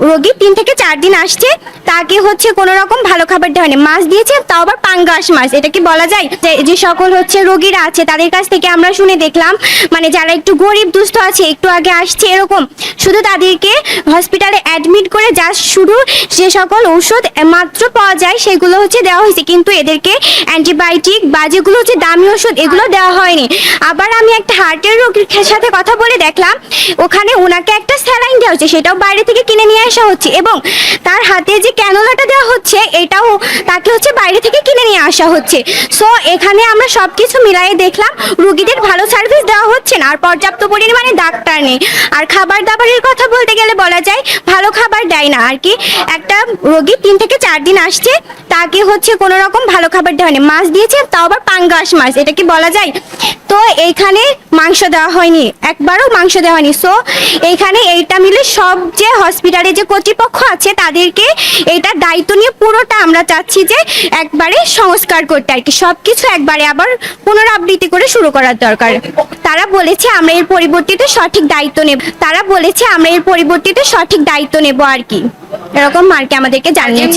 রোগী 3 থেকে 4 দিন আসছে, তাকে হচ্ছে কোনো রকম ভালো খাবার দেওয়া হয়নি। মাছ দিয়েছে, তাও আবার পাঙ্গাস মাছ। এটা কি বলা যায়? যে সকল হচ্ছে রোগীরা আছে তাদের কাছ থেকে আমরা শুনে দেখলাম, মানে যারা একটু গরিব দুস্থ আছে, একটু আগে আসছে এরকম, শুধু তাদেরকে হসপিটালে অ্যাডমিট করে জাস্ট শুধু যে সকল ঔষধ মাত্র পাওয়া যায় সেগুলো হচ্ছে দেওয়া হয়েছে, কিন্তু এদেরকে অ্যান্টিবায়োটিক বা যেগুলো হচ্ছে দামি ওষুধ এগুলো দেওয়া হয়নি। আবার আমি একটা হার্টের রোগীর সাথে কথা বলে দেখলাম, ওখানে ওনাকে একটা স্যালাইন দেওয়া হচ্ছে, সেটাও বাইরে থেকে কিনে নিয়ে আসা হচ্ছে, এবং তার হাতে যে ক্যানোলাটা দেওয়া হচ্ছে এটাও তাকে হচ্ছে বাইরে থেকে কিনে নিয়ে আসা হচ্ছে। সো এখানে আমরা সব কিছু মিলাই দেখলাম রুগীদের ভালো সার্ভিস দেওয়া হচ্ছে না, আর পর্যাপ্ত পরিমাণে ডাক্তার নেই। আর খাবার দাবারের কথা বলতে গেলে বলা যায় ভালো খাবার দেয় না আর কি। একটা রোগী 3 থেকে 4 দিন আসছে, তাকে হচ্ছে কোনো রকম ভালো খাবার দেওয়া হয়নি। মাছ দিয়েছে, তাও আবার পাঙ্গাস মাছ। এটা কি বলা যায়? তো এইখানে মাংস দেওয়া হয়নি, একবারও মাংস দেওয়া হয়নি। সো এইখানে এইটা মিলে সব যে হসপিটালে যে কর্তৃপক্ষ আছে তাদেরকে এইটার দায়িত্ব নিয়ে পুরোটা আমরা চাচ্ছি যে একবারে সংস্কার করতে আর কি, সব কিছু একবারে আবার পুনরাবৃত্তি করে শুরু করার দরকার। তারা বলেছে আমরা এর পরিবর্তিতে সঠিক দায়িত্ব নেব, আর কি এরকম আর কি আমাদেরকে জানিয়েছে।